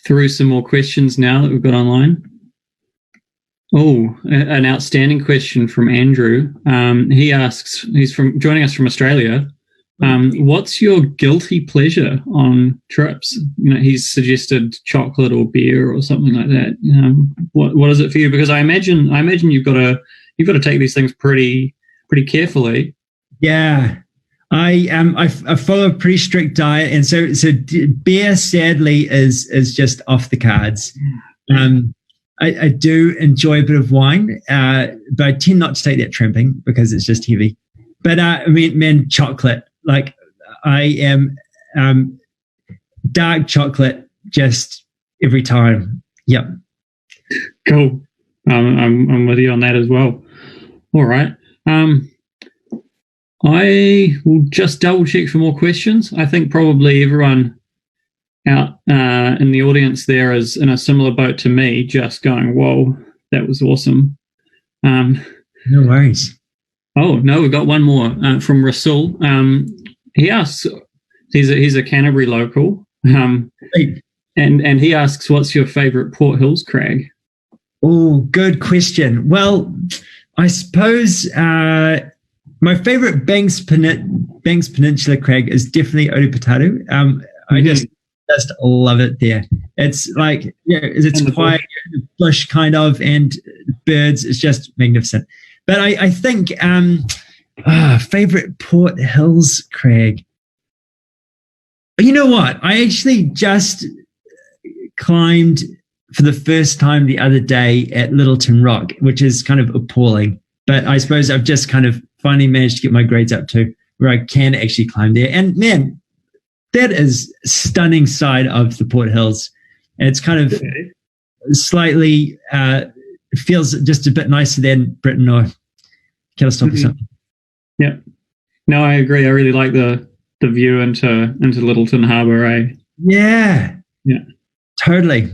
through some more questions now that we've got online. Oh, an outstanding question from Andrew. He asks, he's joining us from Australia. What's your guilty pleasure on trips? He's suggested chocolate or beer or something like that. What is it for you? Because I imagine you've got to take these things pretty carefully. Yeah, I follow a pretty strict diet, and so beer sadly is just off the cards. I do enjoy a bit of wine, but I tend not to take that tramping because it's just heavy. But man, chocolate. Like I am dark chocolate just every time. Yep. Cool. I'm with you on that as well. All right. I will just double check for more questions. I think probably everyone out in the audience there is in a similar boat to me, just going, whoa, that was awesome. No worries. Oh, no, we've got one more from Rasul. He asks, he's a Canterbury local, and he asks, what's your favourite Port Hills crag? Oh, good question. Well, I suppose my favourite Banks Peninsula crag is definitely Otepatatu. I just love it there. It's like, it's quiet, bush kind of, and birds. It's just magnificent. But I think favorite Port Hills crag. You know what? I actually just climbed for the first time the other day at Littleton Rock, which is kind of appalling. But I suppose I've just kind of finally managed to get my grades up to where I can actually climb there. And man, that is a stunning side of the Port Hills. And it's kind of slightly feels just a bit nicer than Britain or Calistop or something. Yeah. No, I agree. I really like the view into Littleton Harbour. Yeah. Totally.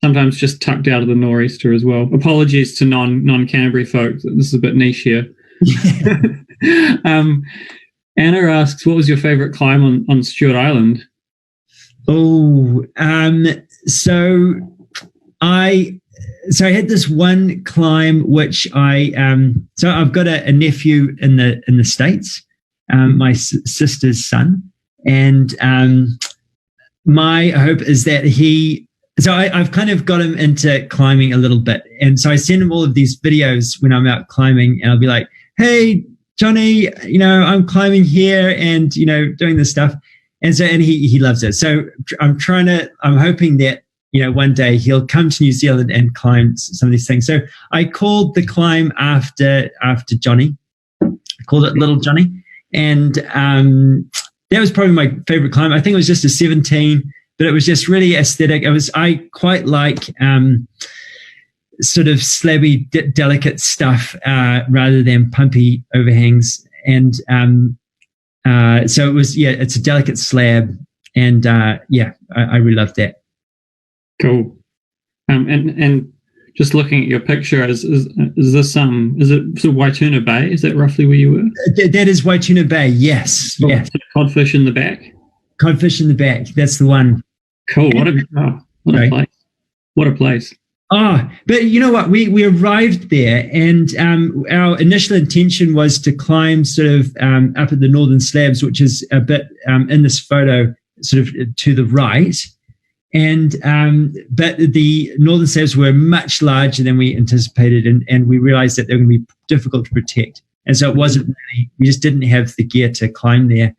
Sometimes just tucked out of the nor'easter as well. Apologies to non-Canterbury folks. This is a bit niche here. Anna asks, what was your favourite climb on Stewart Island? Oh, so I had this one climb which so I've got a nephew in the States, my sister's son, and my hope is that I've kind of got him into climbing a little bit, and so I send him all of these videos when I'm out climbing, and I'll be like, hey Johnny, I'm climbing here and doing this stuff, and he loves it. So I'm hoping that one day he'll come to New Zealand and climb some of these things. So I called the climb after Johnny. I called it Little Johnny, and that was probably my favorite climb. I think it was just a 17, but it was just really aesthetic. I quite like sort of slabby, delicate stuff rather than pumpy overhangs, and so it was. Yeah, it's a delicate slab, and I really loved that. Cool. And just looking at your picture, is this is it sort of Waituna Bay? Is that roughly where you were? That is Waituna Bay. Yes. Oh, yes. Codfish in the back. Codfish in the back. That's the one. Cool. What a place. What a place. Oh, but you know what? We arrived there, and our initial intention was to climb sort of up at the Northern Slabs, which is a bit in this photo, sort of to the right. And but the Northern Slabs were much larger than we anticipated, and we realized that they were going to be difficult to protect. And so it wasn't really, we just didn't have the gear to climb there.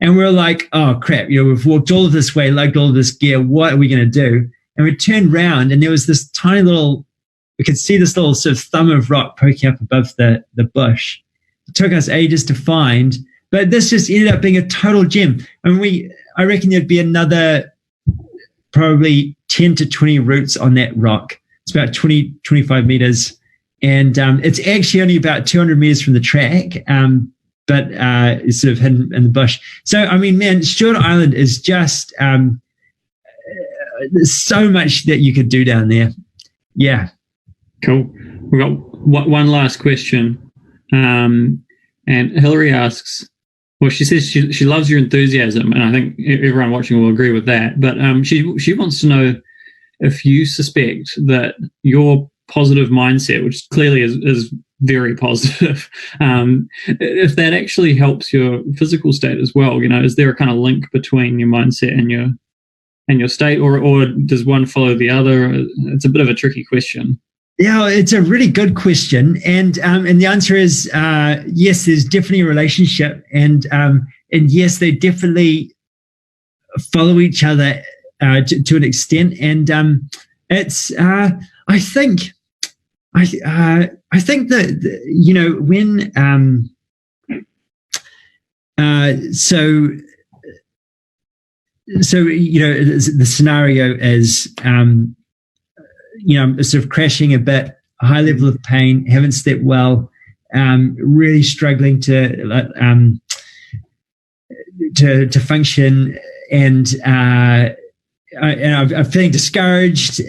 And we were like, oh crap, we've walked all of this way, lugged all of this gear. What are we going to do? And we turned around, and there was this tiny little, we could see this little sort of thumb of rock poking up above the bush. It took us ages to find, But this just ended up being a total gem. And I reckon there'd be another probably 10 to 20 routes on that rock. It's about 25 meters. And it's actually only about 200 meters from the track, but it's sort of hidden in the bush. So, I mean, man, Stewart Island is just, there's so much that you could do down there. Yeah. Cool. We've got one last question. And Hillary asks, well, she says she loves your enthusiasm, and I think everyone watching will agree with that. But she wants to know if you suspect that your positive mindset, which clearly is very positive, if that actually helps your physical state as well. You know, is there a kind of link between your mindset and your state, or does one follow the other? It's a bit of a tricky question. Yeah, it's a really good question, and the answer is yes. There's definitely a relationship, and yes, they definitely follow each other to an extent. And it's I think that you know when so you know the scenario is. You know, sort of crashing a bit, a high level of pain, haven't slept well, really struggling to function, and I'm feeling discouraged,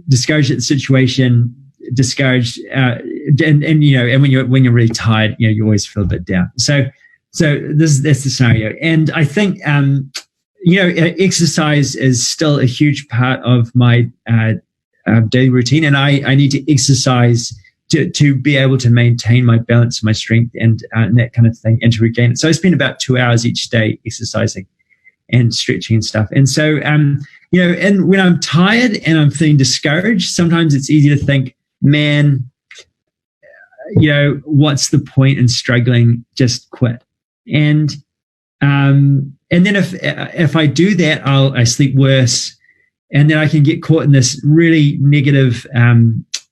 discouraged at the situation, discouraged, and you know, and when you're really tired, you know, you always feel a bit down. So that's the scenario, and I think. You know, exercise is still a huge part of my daily routine, and I need to exercise to be able to maintain my balance, my strength, and that kind of thing, and to regain it. So I spend about 2 hours each day exercising and stretching and stuff. And so, you know, and when I'm tired and I'm feeling discouraged, sometimes it's easy to think, man, you know, what's the point in struggling? Just quit. And then if I do that, I sleep worse, and then I can get caught in this really negative